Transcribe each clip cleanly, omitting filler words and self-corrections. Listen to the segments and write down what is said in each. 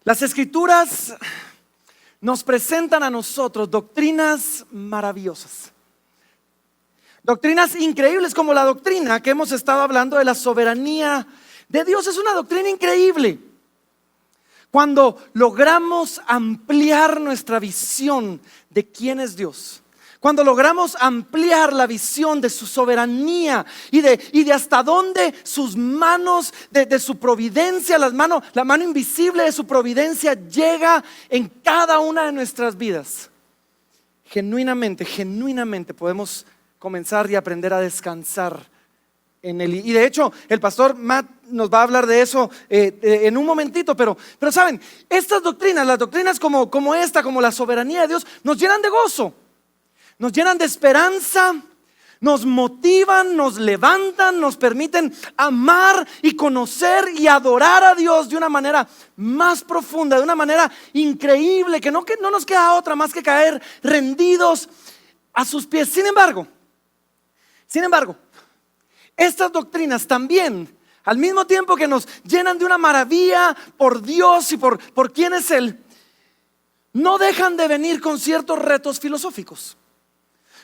Las Escrituras nos presentan a nosotros doctrinas maravillosas, doctrinas increíbles, como la doctrina que hemos estado hablando de la soberanía de Dios. Es una doctrina increíble. Cuando logramos ampliar nuestra visión de quién es Dios, cuando logramos ampliar la visión de su soberanía y de hasta dónde sus manos de su providencia, la mano invisible de su providencia llega en cada una de nuestras vidas, genuinamente podemos comenzar y aprender a descansar en Él. Y de hecho el pastor Matt nos va a hablar de eso en un momentito, pero saben, estas doctrinas, las doctrinas como esta, como la soberanía de Dios, nos llenan de gozo, nos llenan de esperanza, nos motivan, nos levantan, nos permiten amar y conocer y adorar a Dios de una manera más profunda, de una manera increíble, que no nos queda otra más que caer rendidos a sus pies. Sin embargo, estas doctrinas también, al mismo tiempo que nos llenan de una maravilla por Dios y por quién es Él, no dejan de venir con ciertos retos filosóficos.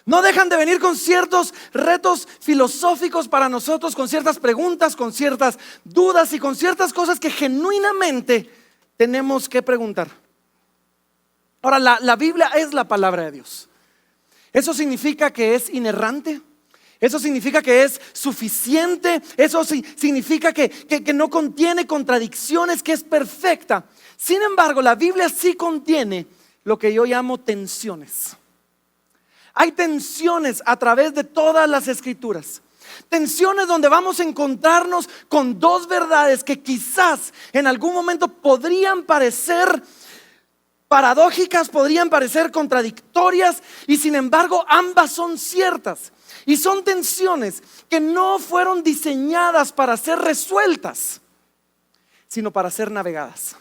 No dejan de venir con ciertos retos filosóficos para nosotros, con ciertas preguntas, con ciertas dudas y con ciertas cosas que genuinamente tenemos que preguntar. Ahora, la Biblia es la palabra de Dios. Eso significa que es inerrante. Eso significa que es suficiente. Eso significa que no contiene contradicciones, que es perfecta. Sin embargo, la Biblia sí contiene lo que yo llamo tensiones. Hay tensiones a través de todas las Escrituras. Tensiones donde vamos a encontrarnos con dos verdades que quizás en algún momento podrían parecer paradójicas, podrían parecer contradictorias, y sin embargo ambas son ciertas. Y son tensiones que no fueron diseñadas para ser resueltas, sino para ser navegadas.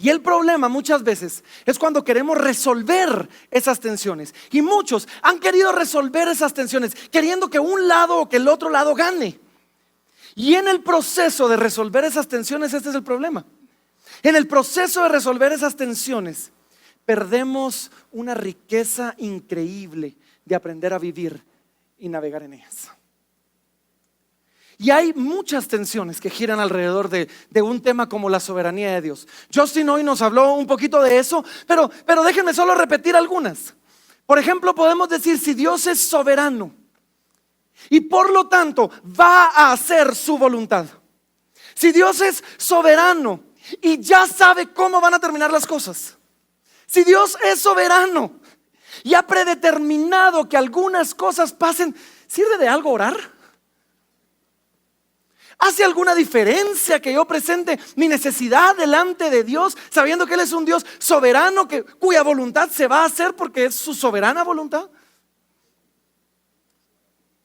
Y el problema muchas veces es cuando queremos resolver esas tensiones. Y muchos han querido resolver esas tensiones queriendo que un lado o que el otro lado gane. Y en el proceso de resolver esas tensiones, este es el problema. En el proceso de resolver esas tensiones, perdemos una riqueza increíble de aprender a vivir y navegar en ellas. Y hay muchas tensiones que giran alrededor de un tema como la soberanía de Dios. Justin hoy nos habló un poquito de eso, pero déjenme solo repetir algunas. Por ejemplo, podemos decir, si Dios es soberano y por lo tanto va a hacer su voluntad, si Dios es soberano y ya sabe cómo van a terminar las cosas, si Dios es soberano y ha predeterminado que algunas cosas pasen, ¿sirve de algo orar? ¿Hace alguna diferencia que yo presente mi necesidad delante de Dios, sabiendo que Él es un Dios soberano cuya voluntad se va a hacer porque es su soberana voluntad?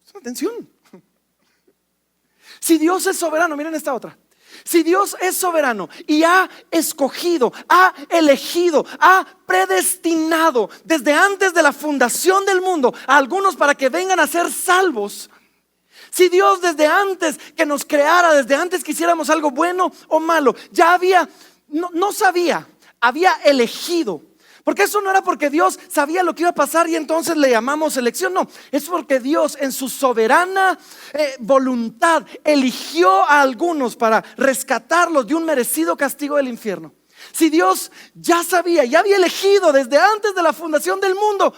Es una tensión. Si Dios es soberano, miren esta otra. Si Dios es soberano y ha escogido, ha elegido, ha predestinado desde antes de la fundación del mundo a algunos para que vengan a ser salvos, si Dios desde antes que nos creara, desde antes que hiciéramos algo bueno o malo, ya había elegido. Porque eso no era porque Dios sabía lo que iba a pasar y entonces le llamamos elección. No, es porque Dios en su soberana voluntad eligió a algunos para rescatarlos de un merecido castigo del infierno. Si Dios ya sabía, ya había elegido desde antes de la fundación del mundo,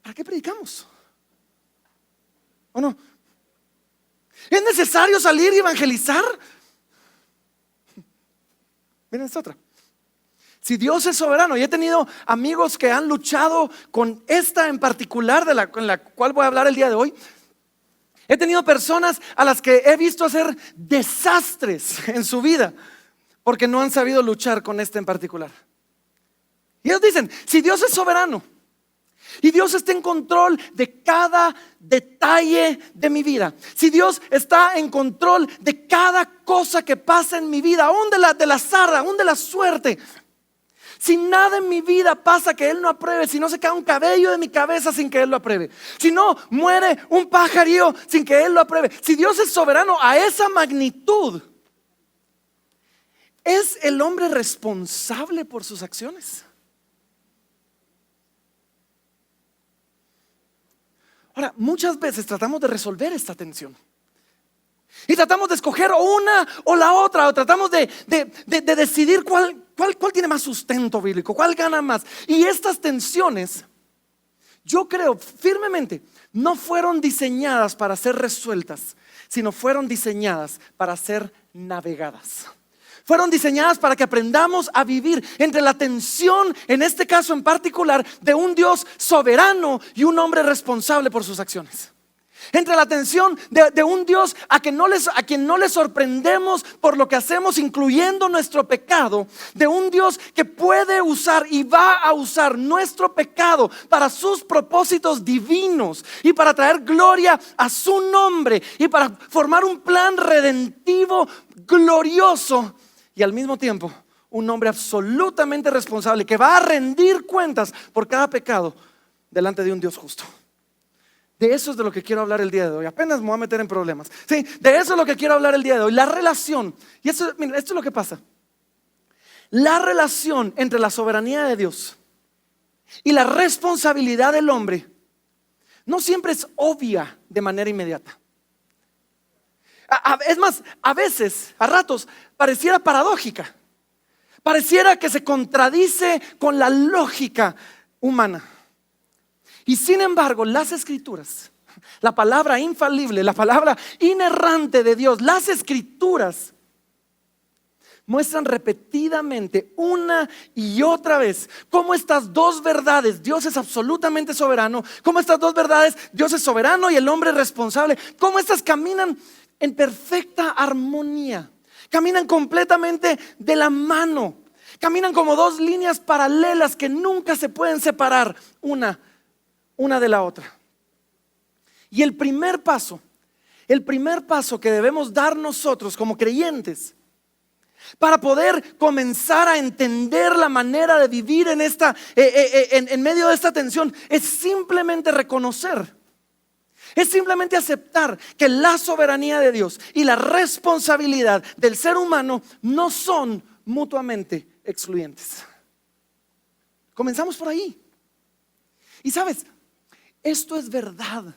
¿para qué predicamos? ¿O no? ¿Es necesario salir y evangelizar? Miren esta otra. Si Dios es soberano, y he tenido amigos que han luchado con esta en particular, con la cual voy a hablar el día de hoy. He tenido personas a las que he visto hacer desastres en su vida porque no han sabido luchar con esta en particular. Y ellos dicen, si Dios es soberano y Dios está en control de cada detalle de mi vida, si Dios está en control de cada cosa que pasa en mi vida, aún del azar, aún de la suerte, si nada en mi vida pasa que Él no apruebe, si no se cae un cabello de mi cabeza sin que Él lo apruebe, si no muere un pajarillo sin que Él lo apruebe, si Dios es soberano a esa magnitud, ¿Es el hombre responsable por sus acciones? Ahora, muchas veces tratamos de resolver esta tensión y tratamos de escoger una o la otra, o tratamos de decidir cuál tiene más sustento bíblico, cuál gana más. Y estas tensiones, yo creo firmemente, no fueron diseñadas para ser resueltas, sino fueron diseñadas para ser navegadas. Fueron diseñadas para que aprendamos a vivir entre la tensión, en este caso en particular, de un Dios soberano y un hombre responsable por sus acciones. Entre la tensión de un Dios a quien no le sorprendemos por lo que hacemos, incluyendo nuestro pecado. De un Dios que puede usar y va a usar nuestro pecado para sus propósitos divinos y para traer gloria a su nombre y para formar un plan redentivo glorioso. Y al mismo tiempo un hombre absolutamente responsable que va a rendir cuentas por cada pecado delante de un Dios justo. De eso es de lo que quiero hablar el día de hoy. Apenas me voy a meter en problemas. Sí, de eso es lo que quiero hablar el día de hoy. La relación. Y esto es lo que pasa. La relación entre la soberanía de Dios y la responsabilidad del hombre no siempre es obvia de manera inmediata. Es más, a veces, a ratos, pareciera paradójica. Pareciera que se contradice con la lógica humana. Y sin embargo, las escrituras, la palabra infalible, la palabra inerrante de Dios, las escrituras muestran repetidamente una y otra vez cómo estas dos verdades, Dios es absolutamente soberano, cómo estas dos verdades, Dios es soberano y el hombre es responsable, cómo estas caminan en perfecta armonía, caminan completamente de la mano, caminan como dos líneas paralelas que nunca se pueden separar una de la otra. Y el primer paso que debemos dar nosotros como creyentes para poder comenzar a entender la manera de vivir en medio de esta tensión es simplemente reconocer, es simplemente aceptar que la soberanía de Dios y la responsabilidad del ser humano no son mutuamente excluyentes. Comenzamos por ahí. Y sabes, esto es verdad.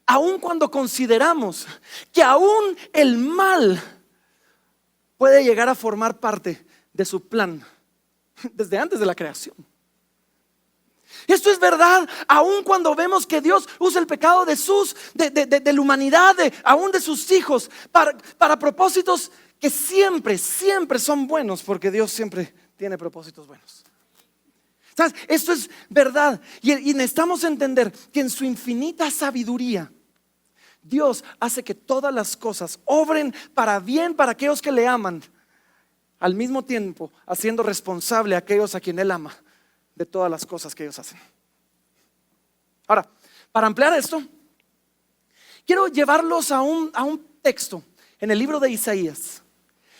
Aun cuando consideramos que aún el mal puede llegar a formar parte de su plan desde antes de la creación. Esto es verdad, aun cuando vemos que Dios usa el pecado de la humanidad, aún de sus hijos, para propósitos que siempre son buenos, porque Dios siempre tiene propósitos buenos. ¿Sabes? Esto es verdad y necesitamos entender que en su infinita sabiduría Dios hace que todas las cosas obren para bien para aquellos que le aman, al mismo tiempo haciendo responsable a aquellos a quien Él ama de todas las cosas que ellos hacen. Ahora, para ampliar esto, quiero llevarlos a un texto en el libro de Isaías.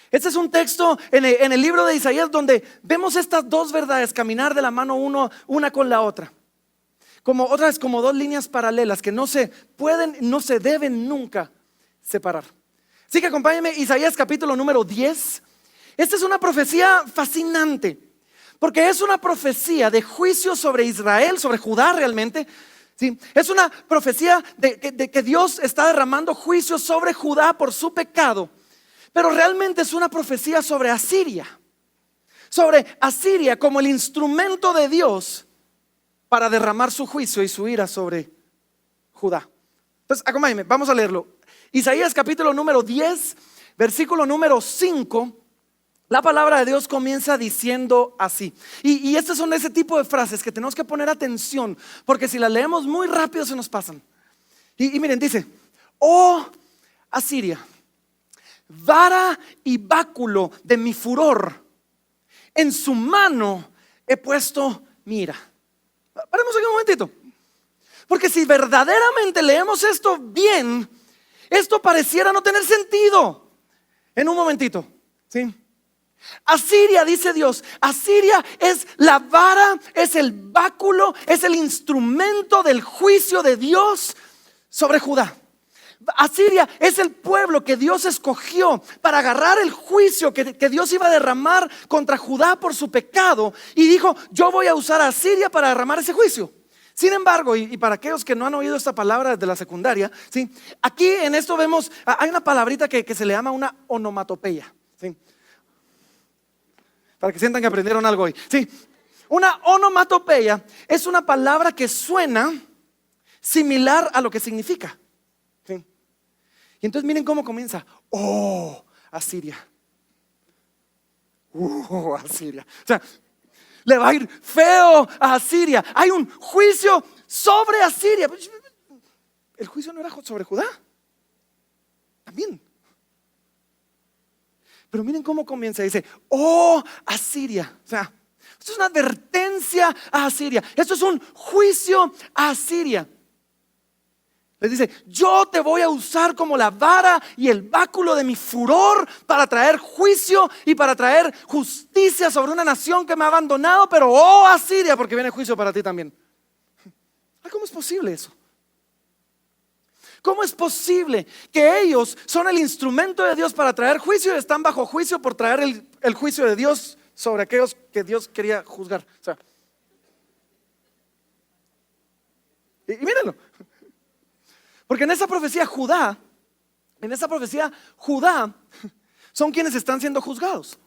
Este es un texto en el libro de Isaías donde vemos estas dos verdades caminar de la mano una con la otra. Como otra vez, como dos líneas paralelas que no se pueden, no se deben nunca separar. Así que acompáñenme, Isaías capítulo número 10. Esta es una profecía fascinante, porque es una profecía de juicio sobre Israel, sobre Judá realmente. ¿Sí? Es una profecía de que Dios está derramando juicio sobre Judá por su pecado. Pero realmente es una profecía sobre Asiria como el instrumento de Dios para derramar su juicio y su ira sobre Judá. Entonces, acompáñenme, vamos a leerlo. Isaías capítulo número 10, versículo número 5. La palabra de Dios comienza diciendo así. Y estas son ese tipo de frases que tenemos que poner atención, porque si las leemos muy rápido se nos pasan. Y miren, dice: oh Asiria, vara y báculo de mi furor, en su mano he puesto mi ira. Paremos aquí un momentito, porque si verdaderamente leemos esto bien, esto pareciera no tener sentido. En un momentito, ¿sí? Asiria, dice Dios, Asiria es la vara, es el báculo, es el instrumento del juicio de Dios sobre Judá. Asiria es el pueblo que Dios escogió para agarrar el juicio que Dios iba a derramar contra Judá por su pecado, y dijo: yo voy a usar a Asiria para derramar ese juicio. Sin embargo, y para aquellos que no han oído esta palabra desde la secundaria, ¿sí? Aquí en esto vemos, hay una palabrita que se le llama una onomatopeya, ¿sí? Para que sientan que aprendieron algo hoy, ¿sí? Una onomatopeya es una palabra que suena similar a lo que significa, ¿sí? Y entonces miren cómo comienza: oh, Asiria. Asiria. O sea, le va a ir feo a Asiria. Hay un juicio sobre Asiria. El juicio no era sobre Judá también. Pero miren cómo comienza. Dice: oh, Asiria. O sea, esto es una advertencia a Asiria. Esto es un juicio a Asiria. Les dice: yo te voy a usar como la vara y el báculo de mi furor para traer juicio y para traer justicia sobre una nación que me ha abandonado. Pero oh, Asiria, porque viene juicio para ti también. ¿Cómo es posible eso? ¿Cómo es posible que ellos son el instrumento de Dios para traer juicio y están bajo juicio por traer el juicio de Dios sobre aquellos que Dios quería juzgar? O sea, y mírenlo. Porque en esa profecía Judá son quienes están siendo juzgados.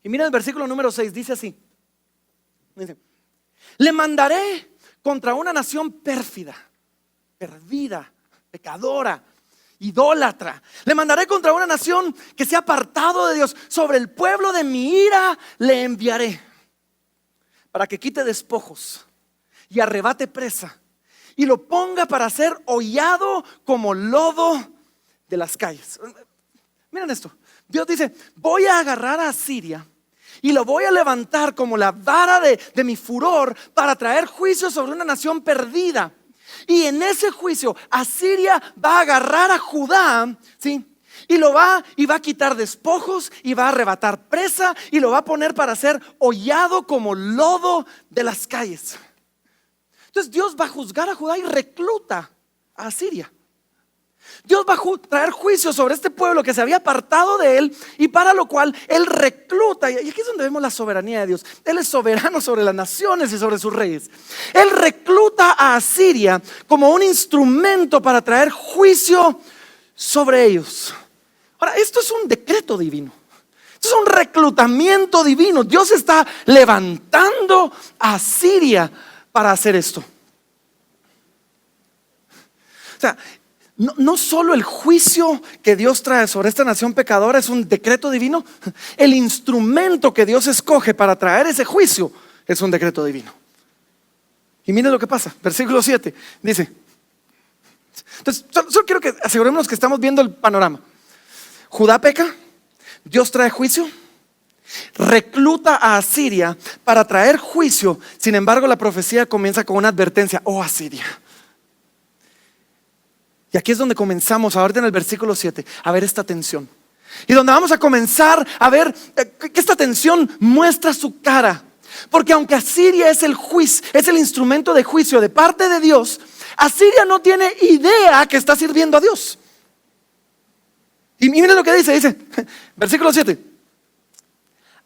Y miren el versículo número 6, dice así: dice: le mandaré contra una nación pérfida, perdida, pecadora, idólatra. Le mandaré contra una nación que se ha apartado de Dios. Sobre el pueblo de mi ira le enviaré, para que quite despojos y arrebate presa, y lo ponga para ser hollado como lodo de las calles. Miren esto. Dios dice: voy a agarrar a Asiria y lo voy a levantar como la vara de mi furor para traer juicio sobre una nación perdida. Y en ese juicio Asiria va a agarrar a Judá, ¿sí? Y va a quitar despojos y va a arrebatar presa y lo va a poner para ser hollado como lodo de las calles. Entonces Dios va a juzgar a Judá y recluta a Asiria. Dios va a traer juicio sobre este pueblo que se había apartado de él, y para lo cual él recluta. Y aquí es donde vemos la soberanía de Dios. Él es soberano sobre las naciones y sobre sus reyes. Él recluta a Asiria como un instrumento para traer juicio sobre ellos. Ahora, esto es un decreto divino. Esto es un reclutamiento divino. Dios está levantando a Asiria para hacer esto. O sea, no solo el juicio que Dios trae sobre esta nación pecadora es un decreto divino, el instrumento que Dios escoge para traer ese juicio es un decreto divino. Y miren lo que pasa, versículo 7 dice. Entonces, solo quiero que asegurémonos que estamos viendo el panorama. Judá peca, Dios trae juicio, recluta a Asiria para traer juicio. Sin embargo, la profecía comienza con una advertencia: oh, Asiria. Y aquí es donde comenzamos ahorita en el versículo 7 a ver esta tensión, y donde vamos a comenzar a ver que esta tensión muestra su cara. Porque aunque Asiria es el instrumento de juicio de parte de Dios, Asiria no tiene idea que está sirviendo a Dios. Y miren lo que dice versículo 7: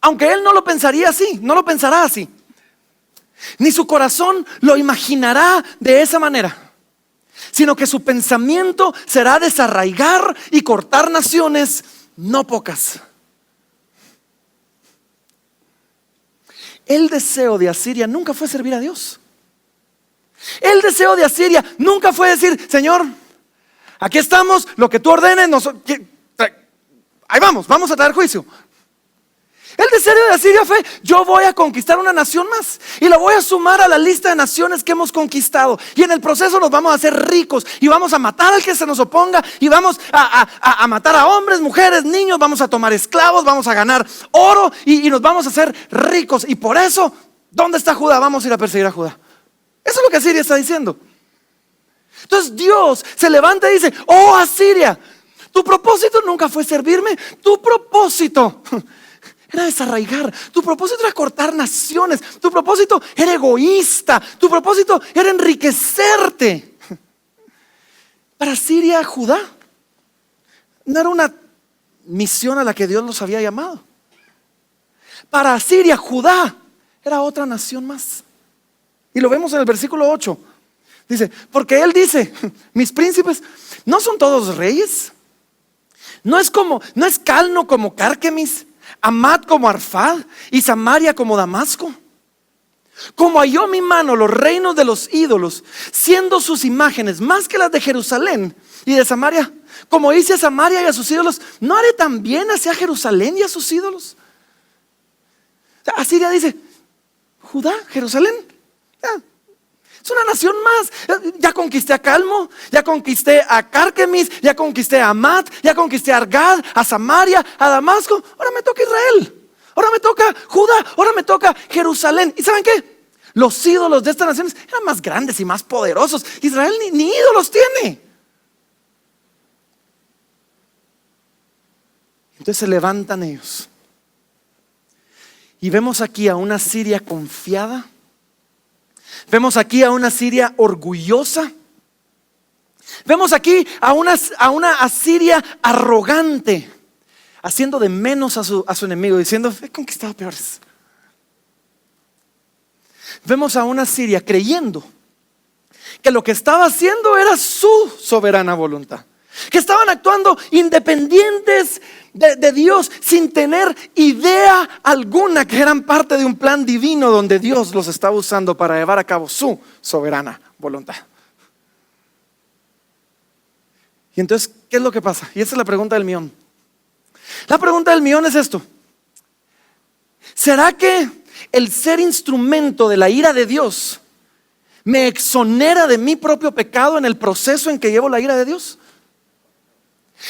aunque él no lo pensaría así, no lo pensará así, ni su corazón lo imaginará de esa manera, sino que su pensamiento será desarraigar y cortar naciones no pocas. El deseo de Asiria nunca fue servir a Dios. El deseo de Asiria nunca fue decir: Señor, aquí estamos, lo que tú ordenes, ahí vamos a traer juicio. El deseo de Asiria fue: yo voy a conquistar una nación más y la voy a sumar a la lista de naciones que hemos conquistado, y en el proceso nos vamos a hacer ricos y vamos a matar al que se nos oponga, y vamos a matar a hombres, mujeres, niños, vamos a tomar esclavos, vamos a ganar oro y nos vamos a hacer ricos. Y por eso, ¿dónde está Judá? Vamos a ir a perseguir a Judá. Eso es lo que Asiria está diciendo. Entonces Dios se levanta y dice: oh, Asiria, tu propósito nunca fue servirme. Tu propósito era desarraigar, tu propósito era cortar naciones, tu propósito era egoísta, tu propósito era enriquecerte. Para Siria, Judá no era una misión a la que Dios los había llamado. Para Asiria, Judá era otra nación más. Y lo vemos en el versículo 8. Dice, porque él dice, mis príncipes no son todos reyes. No es Calno como Carquemis, Amad como Arfad y Samaria como Damasco. Como halló mi mano los reinos de los ídolos, siendo sus imágenes más que las de Jerusalén y de Samaria, como hice a Samaria y a sus ídolos, ¿no haré también hacia Jerusalén y a sus ídolos? O sea, Asiria dice, Judá, Jerusalén, es una nación más. Ya conquisté a Calmo, ya conquisté a Carquemis, ya conquisté a Amad, ya conquisté a Argad, a Samaria, a Damasco. Ahora me toca Israel. Ahora me toca Judá, ahora me toca Jerusalén. ¿Y saben qué? Los ídolos de estas naciones eran más grandes y más poderosos. Israel ni ídolos tiene. Entonces se levantan ellos. Y vemos aquí a una Siria confiada. Vemos aquí a una Siria orgullosa. Vemos aquí a una Asiria arrogante, haciendo de menos a su enemigo, diciendo, he conquistado peores. Vemos a una Siria creyendo que lo que estaba haciendo era su soberana voluntad, que estaban actuando independientes de Dios, sin tener idea alguna que eran parte de un plan divino donde Dios los estaba usando para llevar a cabo su soberana voluntad. Y entonces, ¿qué es lo que pasa? Y esa es la pregunta del millón. La pregunta del millón es esto: ¿será que el ser instrumento de la ira de Dios me exonera de mi propio pecado en el proceso en que llevo la ira de Dios?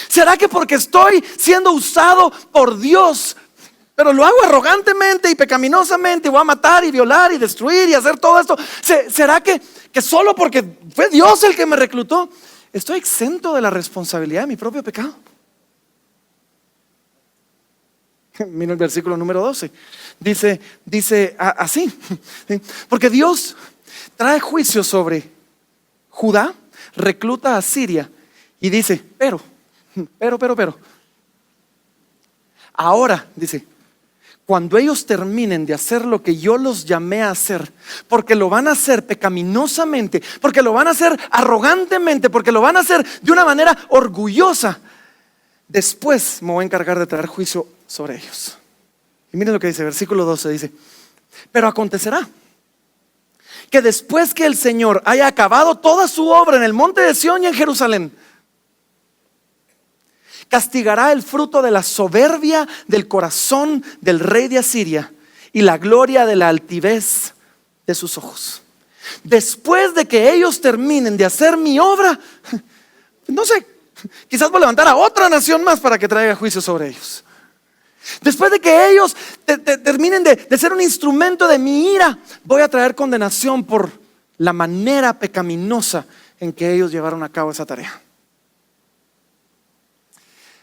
¿Será que porque estoy siendo usado por Dios, pero lo hago arrogantemente y pecaminosamente, y voy a matar y violar y destruir y hacer todo esto, será que solo porque fue Dios el que me reclutó, estoy exento de la responsabilidad de mi propio pecado? Mira el versículo número 12. Dice así: porque Dios trae juicio sobre Judá, recluta a Siria y dice, pero ahora, dice, cuando ellos terminen de hacer lo que yo los llamé a hacer, porque lo van a hacer pecaminosamente, porque lo van a hacer arrogantemente, porque lo van a hacer de una manera orgullosa, después me voy a encargar de traer juicio sobre ellos. Y miren lo que dice, versículo 12, dice, pero acontecerá que después que el Señor haya acabado toda su obra en el monte de Sión y en Jerusalén, castigará el fruto de la soberbia del corazón del rey de Asiria y la gloria de la altivez de sus ojos. Después de que ellos terminen de hacer mi obra, no sé, quizás voy a levantar a otra nación más para que traiga juicio sobre ellos. Después de que ellos terminen de ser un instrumento de mi ira, voy a traer condenación por la manera pecaminosa en que ellos llevaron a cabo esa tarea.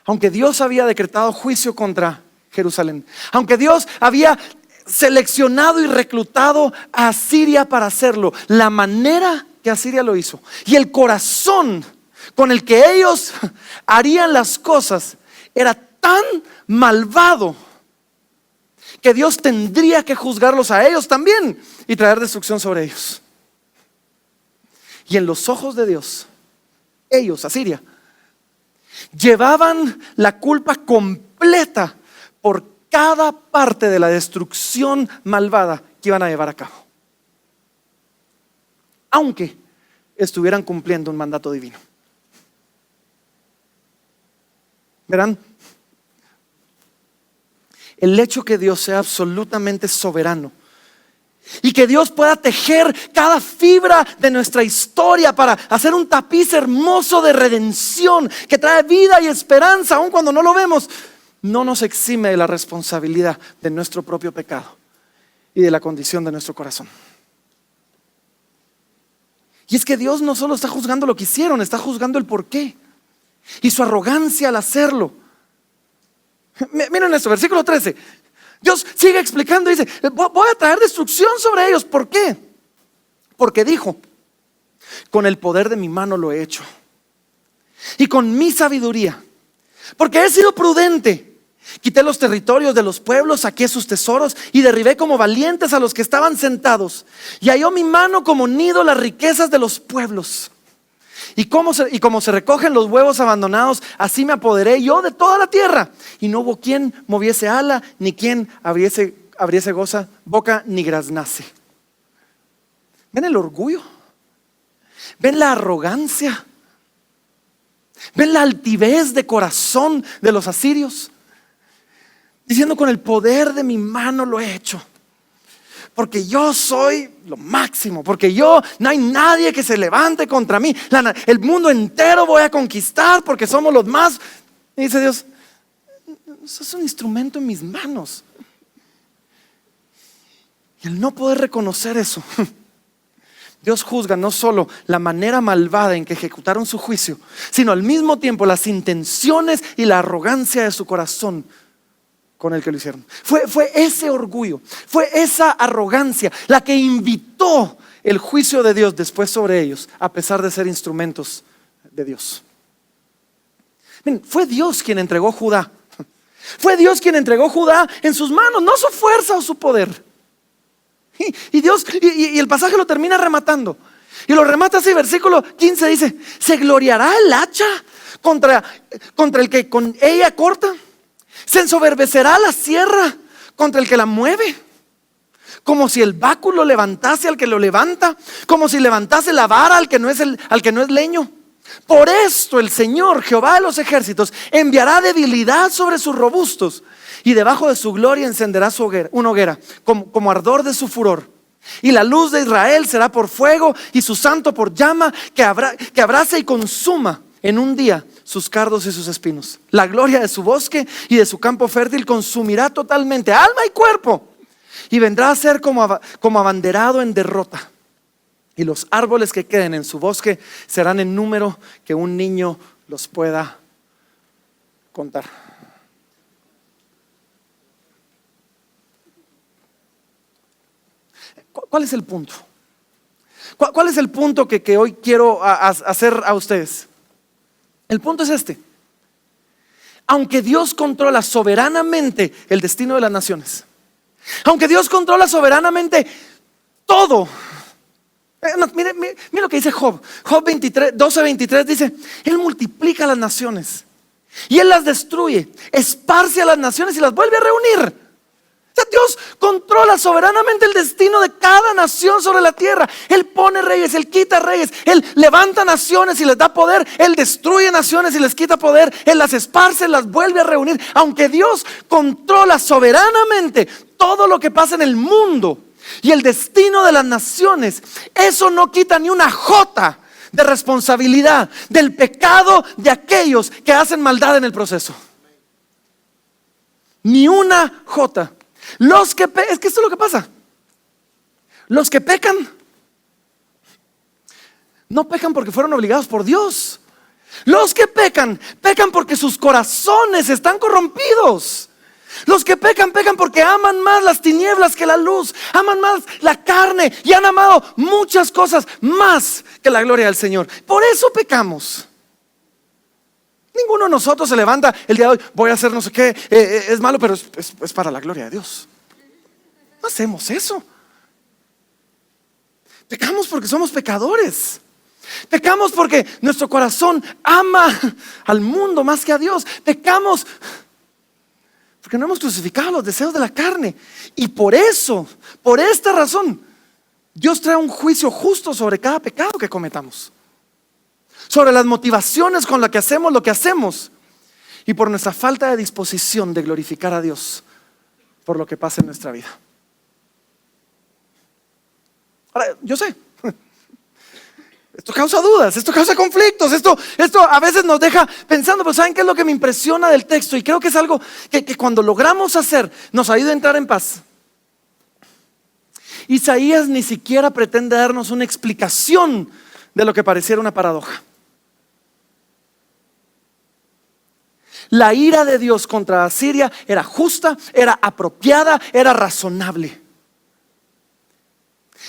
Aunque Dios había decretado juicio contra Jerusalén, aunque Dios había seleccionado y reclutado a Asiria para hacerlo, la manera que Asiria lo hizo y el corazón con el que ellos harían las cosas era tan malvado que Dios tendría que juzgarlos a ellos también y traer destrucción sobre ellos. Y en los ojos de Dios, ellos, Asiria, llevaban la culpa completa por cada parte de la destrucción malvada que iban a llevar a cabo, aunque estuvieran cumpliendo un mandato divino. Verán, el hecho que Dios sea absolutamente soberano y que Dios pueda tejer cada fibra de nuestra historia para hacer un tapiz hermoso de redención que trae vida y esperanza aun cuando no lo vemos, no nos exime de la responsabilidad de nuestro propio pecado y de la condición de nuestro corazón. Y es que Dios no solo está juzgando lo que hicieron, está juzgando el por qué y su arrogancia al hacerlo. Miren esto, versículo 13. Dios sigue explicando y dice, voy a traer destrucción sobre ellos. ¿Por qué? Porque dijo, con el poder de mi mano lo he hecho. y con mi sabiduría, porque he sido prudente. Quité los territorios de los pueblos, saqué sus tesoros y derribé como valientes a los que estaban sentados. Y halló mi mano como nido las riquezas de los pueblos. Y como se recogen los huevos abandonados, así me apoderé yo de toda la tierra. Y no hubo quien moviese ala, ni quien abriese boca, ni graznase. ¿Ven el orgullo? ¿Ven la arrogancia? ¿Ven la altivez de corazón de los asirios? Diciendo: con el poder de mi mano lo he hecho, porque yo soy lo máximo, porque no hay nadie que se levante contra mí. El mundo entero voy a conquistar porque somos los más. Y dice Dios: eso es un instrumento en mis manos. Y el no poder reconocer eso, Dios juzga no solo la manera malvada en que ejecutaron su juicio, sino al mismo tiempo las intenciones y la arrogancia de su corazón con el que lo hicieron. Fue ese orgullo, fue esa arrogancia la que invitó el juicio de Dios después sobre ellos, a pesar de ser instrumentos de Dios. Miren, fue Dios quien entregó Judá. Fue Dios quien entregó Judá en sus manos, no su fuerza o su poder. Y Dios, y el pasaje lo termina rematando. Y lo remata así, versículo 15 dice: ¿se gloriará el hacha contra el que con ella corta? ¿Se ensoberbecerá la sierra contra el que la mueve? Como si el báculo levantase al que lo levanta, como si levantase la vara al que no es leño. Por esto el Señor, Jehová de los ejércitos, enviará debilidad sobre sus robustos, y debajo de su gloria encenderá una hoguera, como ardor de su furor. Y la luz de Israel será por fuego, y su santo por llama, que abrace y consuma en un día sus cardos y sus espinos. La gloria de su bosque y de su campo fértil consumirá totalmente alma y cuerpo, y vendrá a ser como abanderado en derrota. Y los árboles que queden en su bosque serán en número que un niño los pueda contar. ¿Cuál es el punto? ¿Cuál es el punto que hoy quiero hacer a ustedes? El punto es este: aunque Dios controla soberanamente el destino de las naciones, aunque Dios controla soberanamente todo. Mire lo que dice Job 12:23 dice: Él multiplica las naciones y Él las destruye, esparce a las naciones y las vuelve a reunir. O sea, Dios controla soberanamente el destino de cada nación sobre la tierra. Él pone reyes, Él quita reyes, Él levanta naciones y les da poder, Él destruye naciones y les quita poder, Él las esparce, las vuelve a reunir. Aunque Dios controla soberanamente todo lo que pasa en el mundo y el destino de las naciones, eso no quita ni una jota de responsabilidad del pecado de aquellos que hacen maldad en el proceso. Ni una jota. Es que esto es lo que pasa. Los que pecan no pecan porque fueron obligados por Dios. Los que pecan porque sus corazones están corrompidos. Los que pecan porque aman más las tinieblas que la luz, aman más la carne y han amado muchas cosas más que la gloria del Señor. Por eso pecamos. Ninguno de nosotros se levanta el día de hoy: voy a hacer no sé qué, es malo, pero es para la gloria de Dios. No hacemos eso. Pecamos porque somos pecadores. Pecamos porque nuestro corazón ama al mundo más que a Dios. Pecamos porque no hemos crucificado los deseos de la carne. Y por eso, por esta razón, Dios trae un juicio justo sobre cada pecado que cometamos, sobre las motivaciones con las que hacemos lo que hacemos, y por nuestra falta de disposición de glorificar a Dios por lo que pasa en nuestra vida. Ahora, yo sé, esto causa dudas, esto causa conflictos, esto a veces nos deja pensando, pero ¿saben qué es lo que me impresiona del texto? Y creo que es algo que cuando logramos hacer nos ayuda a entrar en paz. Isaías ni siquiera pretende darnos una explicación de lo que pareciera una paradoja. La ira de Dios contra Asiria era justa, era apropiada, era razonable.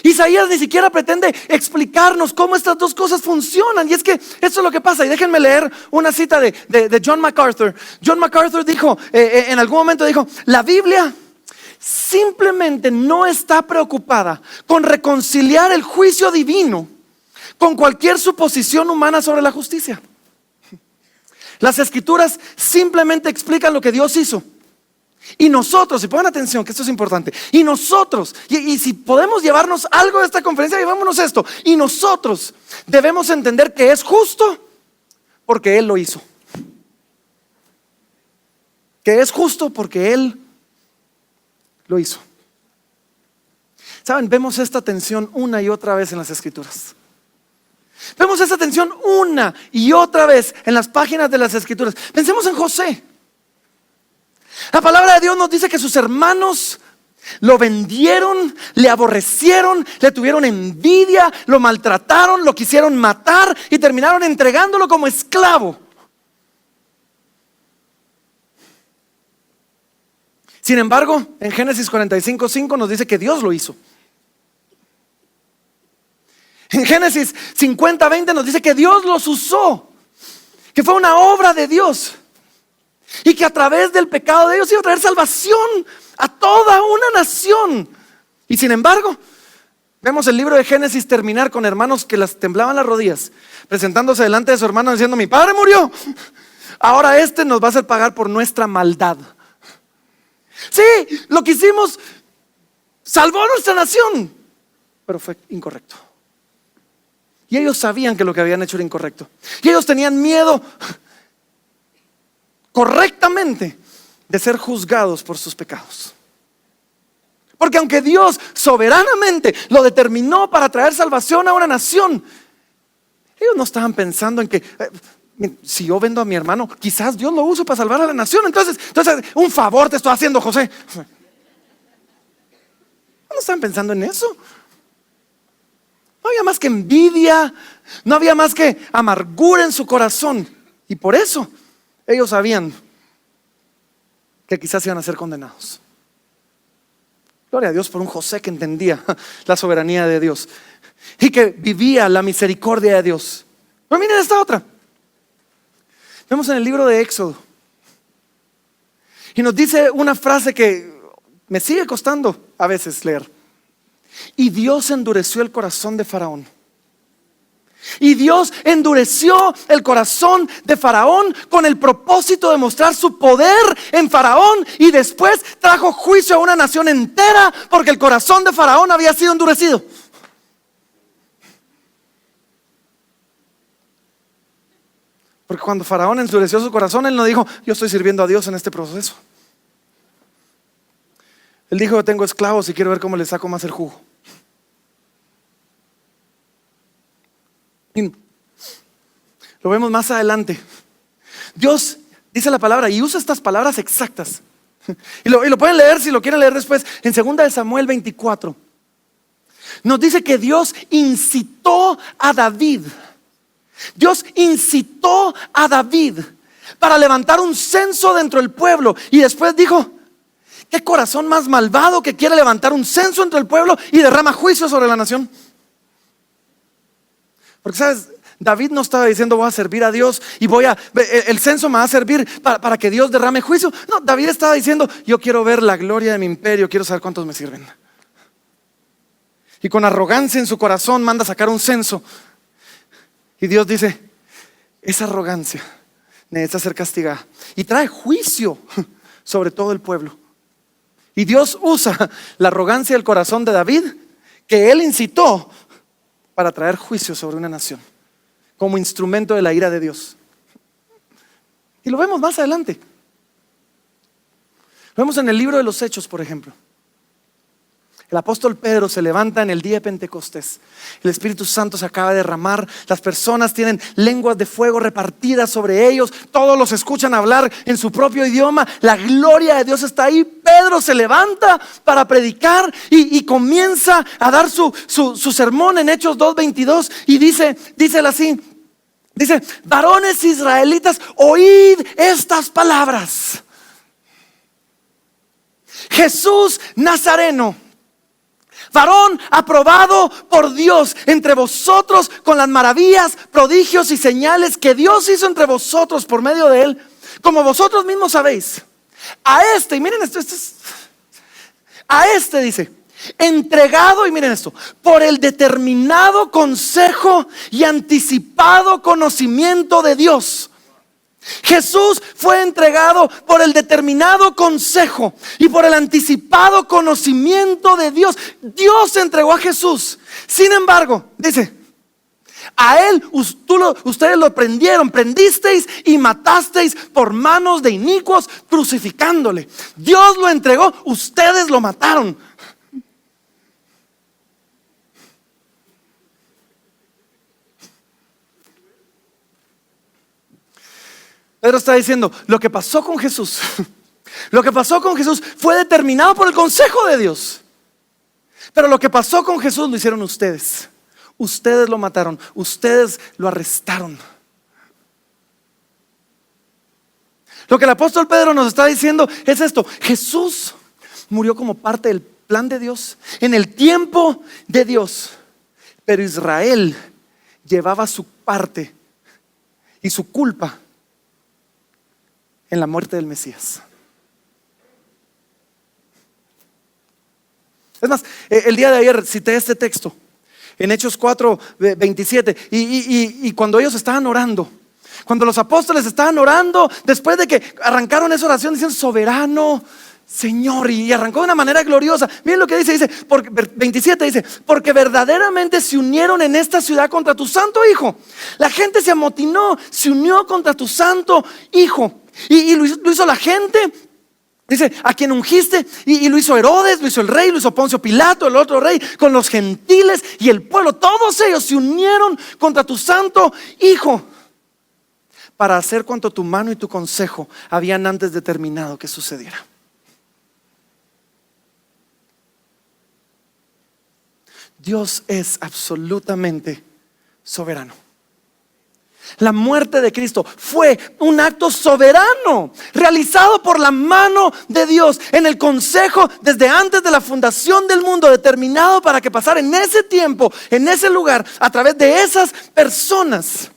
Isaías ni siquiera pretende explicarnos cómo estas dos cosas funcionan. Y es que esto es lo que pasa. Y déjenme leer una cita de John MacArthur. John MacArthur dijo, en algún momento dijo, la Biblia simplemente no está preocupada con reconciliar el juicio divino con cualquier suposición humana sobre la justicia. Las escrituras simplemente explican lo que Dios hizo. Y nosotros, y pongan atención que esto es importante, y nosotros, y si podemos llevarnos algo de esta conferencia, llevémonos esto. Y nosotros debemos entender que es justo porque Él lo hizo. Que es justo porque Él lo hizo. Saben, vemos esta tensión una y otra vez en las escrituras. Vemos esta tensión una y otra vez en las páginas de las escrituras. Pensemos en José. La palabra de Dios nos dice que sus hermanos lo vendieron, le aborrecieron, le tuvieron envidia, lo maltrataron, lo quisieron matar y terminaron entregándolo como esclavo. Sin embargo, en Génesis 45:5 nos dice que Dios lo hizo. En Génesis 50:20 nos dice que Dios los usó, que fue una obra de Dios y que a través del pecado de ellos iba a traer salvación a toda una nación. Y sin embargo, vemos el libro de Génesis terminar con hermanos que les temblaban las rodillas, presentándose delante de su hermano diciendo: mi padre murió, ahora este nos va a hacer pagar por nuestra maldad. Sí, lo que hicimos salvó a nuestra nación, pero fue incorrecto. Y ellos sabían que lo que habían hecho era incorrecto. Y ellos tenían miedo correctamente de ser juzgados por sus pecados. Porque aunque Dios soberanamente lo determinó para traer salvación a una nación, ellos no estaban pensando en que si yo vendo a mi hermano, quizás Dios lo use para salvar a la nación. Entonces un favor te estoy haciendo, José. No estaban pensando en eso. No había más que envidia, no había más que amargura en su corazón. Y por eso ellos sabían que quizás iban a ser condenados. Gloria a Dios por un José que entendía la soberanía de Dios y que vivía la misericordia de Dios. Pero miren esta otra. Vemos en el libro de Éxodo y nos dice una frase que me sigue costando a veces leer. Y Dios endureció el corazón de Faraón. Y Dios endureció el corazón de Faraón con el propósito de mostrar su poder en Faraón, y después trajo juicio a una nación entera porque el corazón de Faraón había sido endurecido. Porque cuando Faraón endureció su corazón, él no dijo: yo estoy sirviendo a Dios en este proceso. Él dijo: yo tengo esclavos y quiero ver cómo les saco más el jugo. Y lo vemos más adelante. Dios dice la palabra y usa estas palabras exactas. Y lo pueden leer si lo quieren leer después. En 2 Samuel 24 nos dice que Dios incitó a David. Dios incitó a David para levantar un censo dentro del pueblo. Y después dijo: ¿qué corazón más malvado que quiere levantar un censo entre el pueblo y derrama juicio sobre la nación? Porque sabes, David no estaba diciendo: voy a servir a Dios y el censo me va a servir para que Dios derrame juicio. No, David estaba diciendo: yo quiero ver la gloria de mi imperio, quiero saber cuántos me sirven. Y con arrogancia en su corazón manda a sacar un censo. Y Dios dice: esa arrogancia necesita ser castigada. Y trae juicio sobre todo el pueblo. Y Dios usa la arrogancia del corazón de David, que él incitó, para traer juicio sobre una nación, como instrumento de la ira de Dios. Y lo vemos más adelante. Lo vemos en el libro de los Hechos, por ejemplo. El apóstol Pedro se levanta en el día de Pentecostés. El Espíritu Santo se acaba de derramar. Las personas tienen lenguas de fuego repartidas sobre ellos. Todos los escuchan hablar en su propio idioma. La gloria de Dios está ahí. Pedro se levanta para predicar y comienza a dar su sermón en Hechos 2:22. Y dice así: dice: varones israelitas, oíd estas palabras. Jesús Nazareno, varón aprobado por Dios entre vosotros con las maravillas, prodigios y señales que Dios hizo entre vosotros por medio de él, como vosotros mismos sabéis. A este, y miren esto, a este dice, entregado, y miren esto, por el determinado consejo y anticipado conocimiento de Dios. Jesús fue entregado por el determinado consejo y por el anticipado conocimiento de Dios. Dios entregó a Jesús. Sin embargo, dice, a él ustedes lo prendisteis y matasteis por manos de inicuos, crucificándole. Dios lo entregó, ustedes lo mataron. Pedro está diciendo, lo que pasó con Jesús, lo que pasó con Jesús fue determinado por el consejo de Dios. Pero lo que pasó con Jesús lo hicieron ustedes. Ustedes lo mataron, ustedes lo arrestaron. Lo que el apóstol Pedro nos está diciendo es esto: Jesús murió como parte del plan de Dios, en el tiempo de Dios. Pero Israel llevaba su parte y su culpa en la muerte del Mesías. Es más, el día de ayer cité este texto en Hechos 4:27 y cuando ellos estaban orando, cuando los apóstoles estaban orando, después de que arrancaron esa oración diciendo soberano Señor, y arrancó de una manera gloriosa. Miren lo que dice, porque, 27 dice, porque verdaderamente se unieron en esta ciudad contra tu santo Hijo. La gente se amotinó, se unió contra tu santo Hijo. Y lo hizo la gente, dice, a quien ungiste, y lo hizo Herodes, lo hizo el rey, lo hizo Poncio Pilato, el otro rey, con los gentiles y el pueblo. Todos ellos se unieron contra tu santo Hijo para hacer cuanto tu mano y tu consejo habían antes determinado que sucediera. Dios es absolutamente soberano. La muerte de Cristo fue un acto soberano realizado por la mano de Dios en el consejo desde antes de la fundación del mundo, determinado para que pasara en ese tiempo, en ese lugar, a través de esas personas.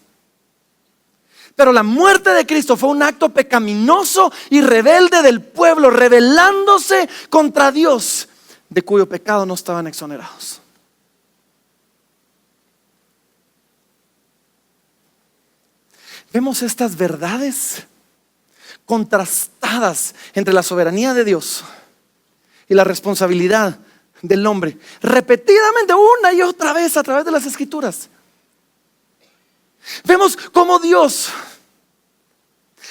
Pero la muerte de Cristo fue un acto pecaminoso y rebelde del pueblo, rebelándose contra Dios, de cuyo pecado no estaban exonerados. Vemos estas verdades contrastadas entre la soberanía de Dios y la responsabilidad del hombre, repetidamente una y otra vez a través de las Escrituras. Vemos cómo Dios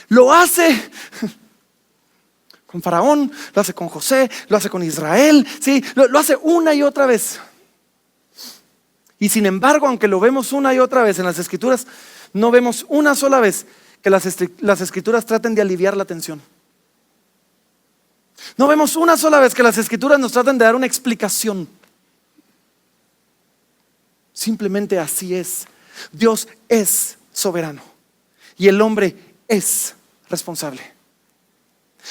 lo hace con Faraón, lo hace con José, lo hace con Israel, ¿sí? Lo hace una y otra vez. Y sin embargo, aunque lo vemos una y otra vez en las Escrituras, no vemos una sola vez que las Escrituras traten de aliviar la tensión. No vemos una sola vez que las Escrituras nos traten de dar una explicación. Simplemente así es. Dios es soberano y el hombre es responsable.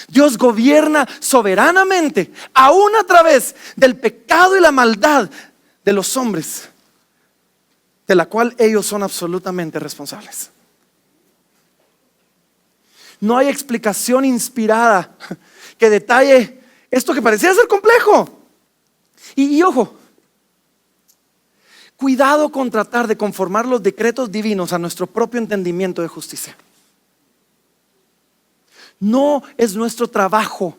Dios gobierna soberanamente, aún a través del pecado y la maldad de los hombres, de la cual ellos son absolutamente responsables. No hay explicación inspirada que detalle esto que parecía ser complejo. Y ojo, cuidado con tratar de conformar los decretos divinos a nuestro propio entendimiento de justicia. No es nuestro trabajo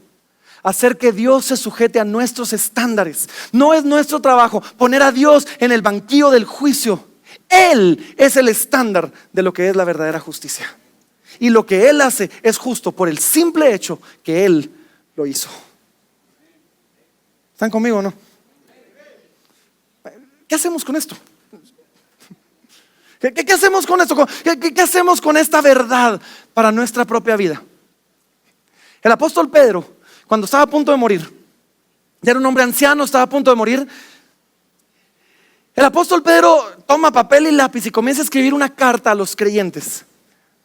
hacer que Dios se sujete a nuestros estándares. No es nuestro trabajo poner a Dios en el banquillo del juicio. Él es el estándar de lo que es la verdadera justicia. Y lo que Él hace es justo por el simple hecho que Él lo hizo. ¿Están conmigo o no? ¿Qué hacemos con esto? ¿Qué hacemos con esto? ¿Qué hacemos con esta verdad para nuestra propia vida? El apóstol Pedro, cuando estaba a punto de morir, ya era un hombre anciano, estaba a punto de morir. El apóstol Pedro toma papel y lápiz y comienza a escribir una carta a los creyentes.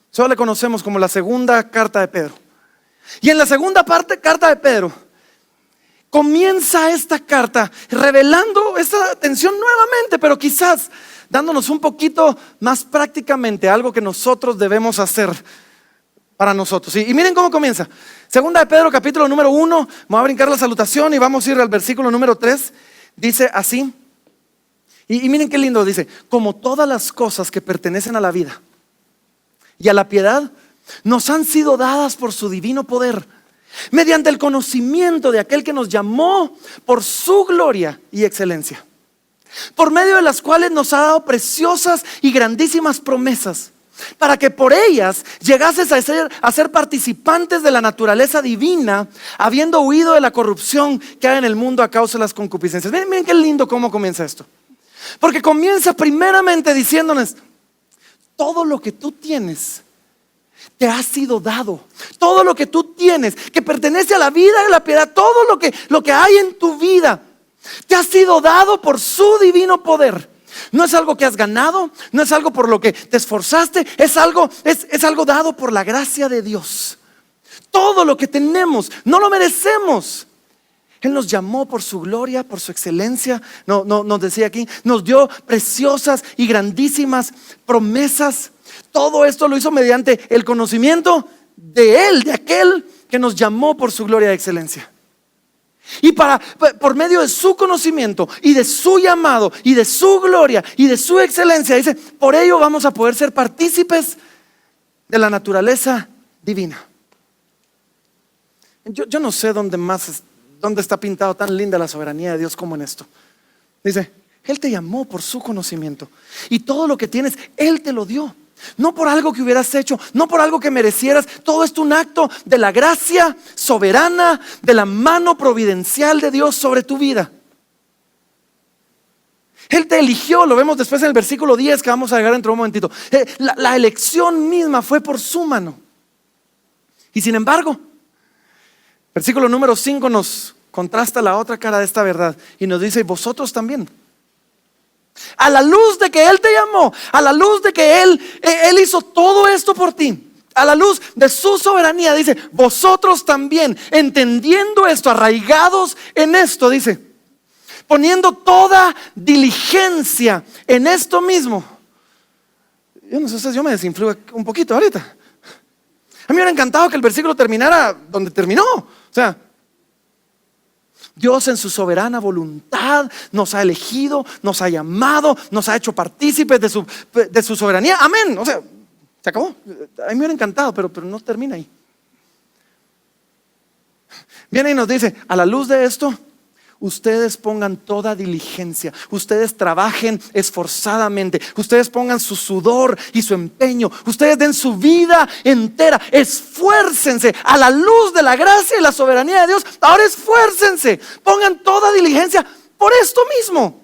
Solo le conocemos como la segunda carta de Pedro. Y en la segunda carta de Pedro comienza esta carta revelando esta tensión nuevamente, pero quizás dándonos un poquito más prácticamente algo que nosotros debemos hacer para nosotros. Y miren cómo comienza. Segunda de Pedro, capítulo número 1. Me voy a brincar la salutación y vamos a ir al versículo número 3. Dice así. Y miren qué lindo dice: como todas las cosas que pertenecen a la vida y a la piedad nos han sido dadas por su divino poder, mediante el conocimiento de aquel que nos llamó por su gloria y excelencia, por medio de las cuales nos ha dado preciosas y grandísimas promesas, para que por ellas llegases a ser participantes de la naturaleza divina, habiendo huido de la corrupción que hay en el mundo a causa de las concupiscencias. Miren qué lindo cómo comienza esto. Porque comienza primeramente diciéndonos: todo lo que tú tienes te ha sido dado. Todo lo que tú tienes que pertenece a la vida y a la piedad, todo lo que hay en tu vida te ha sido dado por su divino poder. No es algo que has ganado, no es algo por lo que te esforzaste, es algo dado por la gracia de Dios. Todo lo que tenemos no lo merecemos. Él nos llamó por su gloria, por su excelencia. Nos decía aquí, nos dio preciosas y grandísimas promesas. Todo esto lo hizo mediante el conocimiento de Él, de aquel que nos llamó por su gloria y excelencia. Y por medio de su conocimiento y de su llamado y de su gloria y de su excelencia, dice, por ello vamos a poder ser partícipes de la naturaleza divina. Yo no sé dónde está pintado tan linda la soberanía de Dios como en esto. Dice, Él te llamó por su conocimiento y todo lo que tienes Él te lo dio. No por algo que hubieras hecho, no por algo que merecieras. Todo esto es un acto de la gracia soberana, de la mano providencial de Dios sobre tu vida. Él te eligió, lo vemos después en el versículo 10 que vamos a llegar dentro de un momentito. La elección misma fue por su mano. Y sin embargo, versículo número 5 nos contrasta la otra cara de esta verdad y nos dice: vosotros también. A la luz de que Él te llamó, a la luz de que Él hizo todo esto por ti, a la luz de su soberanía, dice, vosotros también, entendiendo esto, arraigados en esto, dice, poniendo toda diligencia en esto mismo. Yo no sé, yo me desinfluyo un poquito ahorita. A mí me hubiera encantado que el versículo terminara donde terminó. O sea, Dios en su soberana voluntad nos ha elegido, nos ha llamado, nos ha hecho partícipes de su soberanía. Amén. O sea, se acabó. A mí me hubiera encantado, pero no termina ahí. Viene y nos dice, a la luz de esto, ustedes pongan toda diligencia, ustedes trabajen esforzadamente, ustedes pongan su sudor y su empeño, ustedes den su vida entera, esfuércense a la luz de la gracia y la soberanía de Dios. Ahora esfuércense, pongan toda diligencia por esto mismo.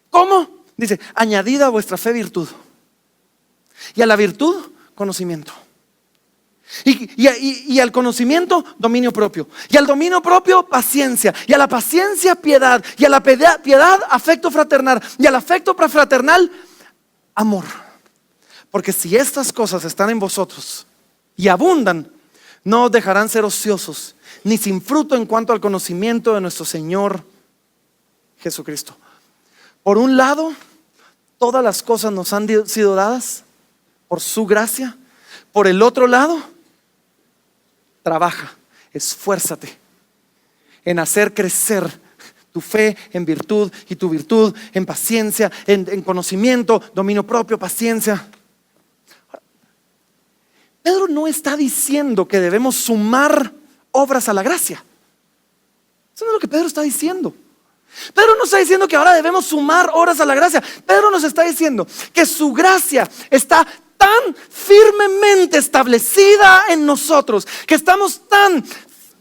¿Cómo? Dice, añadida a vuestra fe virtud, y a la virtud conocimiento. Y al conocimiento, dominio propio. Y al dominio propio, paciencia. Y a la paciencia, piedad. Y a la piedad, afecto fraternal. Y al afecto fraternal, amor. Porque si estas cosas están en vosotros y abundan, no os dejarán ser ociosos, ni sin fruto en cuanto al conocimiento de nuestro Señor Jesucristo. Por un lado, todas las cosas nos han sido dadas por su gracia. Por el otro lado, trabaja, esfuérzate en hacer crecer tu fe en virtud y tu virtud en paciencia, en conocimiento, dominio propio, paciencia. Pedro no está diciendo que debemos sumar obras a la gracia. Eso no es lo que Pedro está diciendo. Pedro no está diciendo que ahora debemos sumar obras a la gracia. Pedro nos está diciendo que su gracia está tan firmemente establecida en nosotros, que estamos tan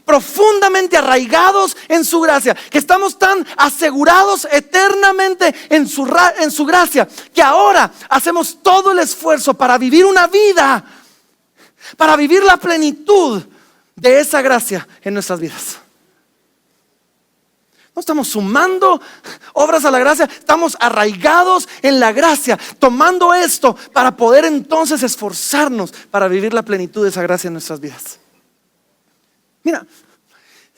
profundamente arraigados en su gracia, que estamos tan asegurados eternamente en su gracia, que ahora hacemos todo el esfuerzo para vivir una vida, para vivir la plenitud de esa gracia en nuestras vidas. No estamos sumando obras a la gracia, estamos arraigados en la gracia, tomando esto para poder entonces esforzarnos para vivir la plenitud de esa gracia en nuestras vidas. Mira,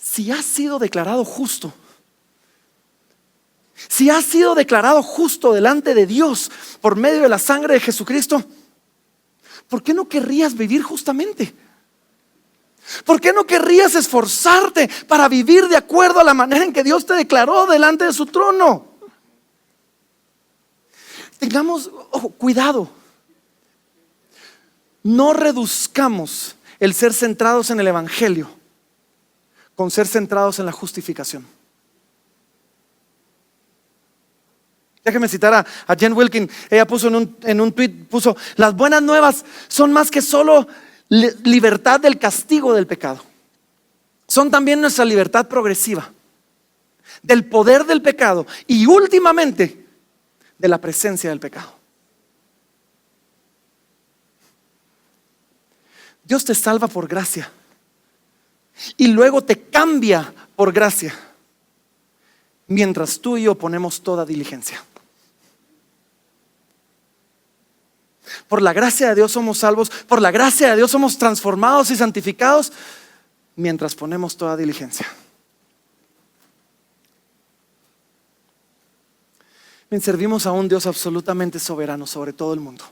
Si has sido declarado justo, si has sido declarado justo delante de Dios por medio de la sangre de Jesucristo, ¿por qué no querrías vivir justamente? ¿Por qué no querrías esforzarte para vivir de acuerdo a la manera en que Dios te declaró delante de su trono? Tengamos cuidado. No reduzcamos el ser centrados en el Evangelio con ser centrados en la justificación. Déjeme citar a Jen Wilkin. Ella puso en un tweet, puso: las buenas nuevas son más que solo libertad del castigo del pecado. Son también nuestra libertad progresiva del poder del pecado y últimamente de la presencia del pecado. Dios te salva por gracia y luego te cambia por gracia, mientras tú y yo ponemos toda diligencia. Por la gracia de Dios somos salvos, por la gracia de Dios somos transformados y santificados, mientras ponemos toda diligencia. Bien, servimos a un Dios absolutamente soberano sobre todo el mundo.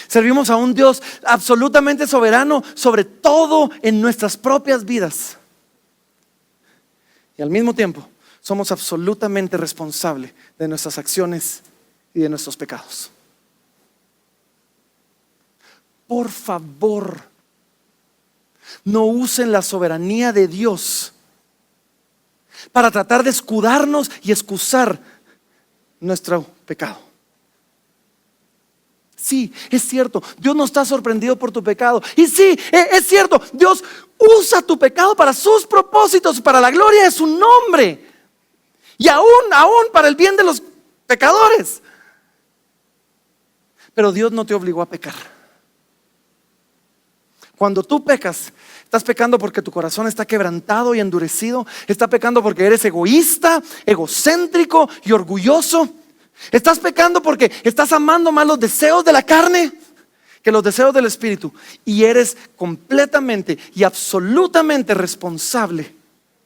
Servimos a un Dios absolutamente soberano sobre todo en nuestras propias vidas. Y al mismo tiempo somos absolutamente responsables de nuestras acciones y de nuestros pecados. Por favor, no usen la soberanía de Dios para tratar de escudarnos y excusar nuestro pecado. Sí, es cierto, Dios no está sorprendido por tu pecado. Y sí, es cierto, Dios usa tu pecado para sus propósitos, para la gloria de su nombre. Y aún para el bien de los pecadores. Pero Dios no te obligó a pecar. Cuando tú pecas, estás pecando porque tu corazón está quebrantado y endurecido. Estás pecando porque eres egoísta, egocéntrico y orgulloso. Estás pecando porque estás amando más los deseos de la carne que los deseos del espíritu. Y eres completamente y absolutamente responsable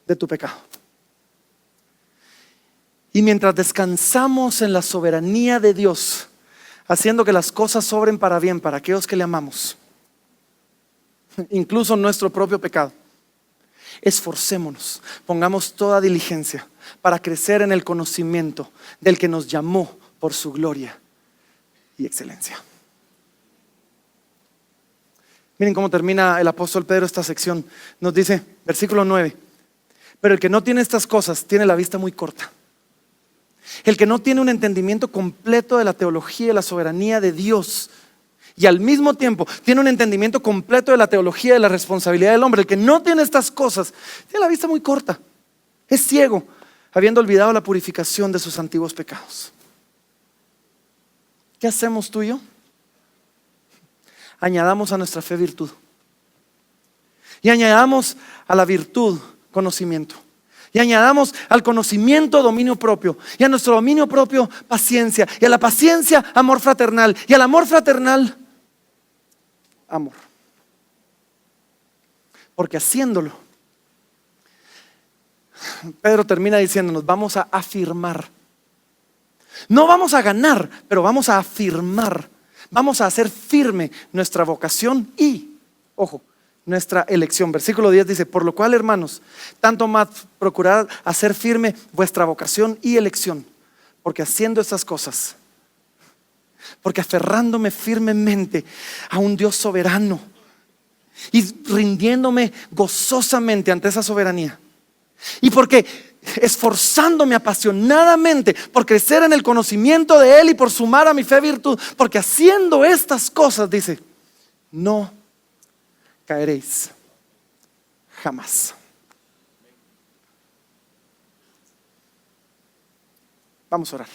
de tu pecado. Y mientras descansamos en la soberanía de Dios, haciendo que las cosas sobren para bien para aquellos que le amamos, incluso nuestro propio pecado, esforcémonos, pongamos toda diligencia para crecer en el conocimiento del que nos llamó por su gloria y excelencia. Miren cómo termina el apóstol Pedro esta sección. Nos dice, versículo 9: pero el que no tiene estas cosas tiene la vista muy corta. El que no tiene un entendimiento completo de la teología y la soberanía de Dios, y al mismo tiempo tiene un entendimiento completo de la teología y de la responsabilidad del hombre. El que no tiene estas cosas tiene la vista muy corta, es ciego, habiendo olvidado la purificación de sus antiguos pecados. ¿Qué hacemos tú y yo? Añadamos a nuestra fe virtud, y añadamos a la virtud conocimiento, y añadamos al conocimiento dominio propio, y a nuestro dominio propio paciencia, y a la paciencia amor fraternal, y al amor fraternal amor. Porque haciéndolo, Pedro termina diciéndonos, vamos a afirmar. No vamos a ganar, pero vamos a afirmar. Vamos a hacer firme nuestra vocación y, ojo, nuestra elección. Versículo 10 dice, por lo cual, hermanos, tanto más procurad hacer firme vuestra vocación y elección, porque haciendo estas cosas, porque aferrándome firmemente a un Dios soberano y rindiéndome gozosamente ante esa soberanía, y porque esforzándome apasionadamente por crecer en el conocimiento de Él y por sumar a mi fe virtud, porque haciendo estas cosas, dice, no caeréis jamás. Vamos a orar.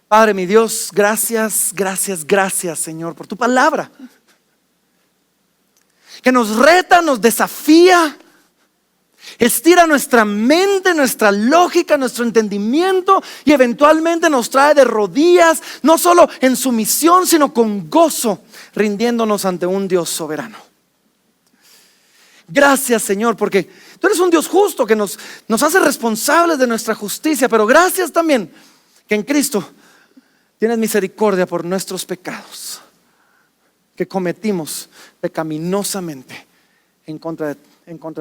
Padre, mi Dios, gracias, gracias, gracias, Señor, por tu palabra, que nos reta, nos desafía Estira nuestra mente, nuestra lógica, nuestro entendimiento y eventualmente nos trae de rodillas, no solo en sumisión, sino con gozo, rindiéndonos ante un Dios soberano. Gracias, Señor, porque tú eres un Dios justo que nos hace responsables de nuestra justicia, pero gracias también que en Cristo tienes misericordia por nuestros pecados que cometimos pecaminosamente en contra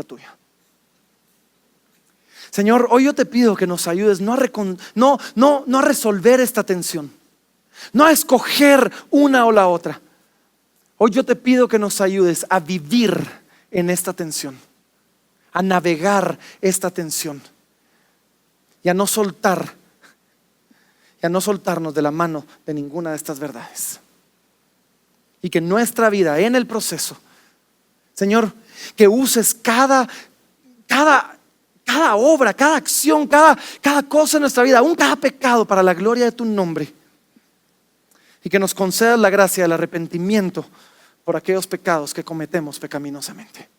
tuya. Señor, hoy yo te pido que nos ayudes no a resolver esta tensión, no a escoger una o la otra. Hoy yo te pido que nos ayudes a vivir en esta tensión, a navegar esta tensión y a no soltarnos de la mano de ninguna de estas verdades. Y que nuestra vida en el proceso, Señor, que uses cada obra, cada acción, cada cosa en nuestra vida, aún cada pecado para la gloria de tu nombre. Y que nos concedas la gracia del arrepentimiento por aquellos pecados que cometemos pecaminosamente.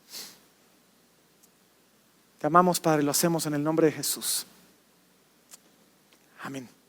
Te amamos, Padre, lo hacemos en el nombre de Jesús. Amén.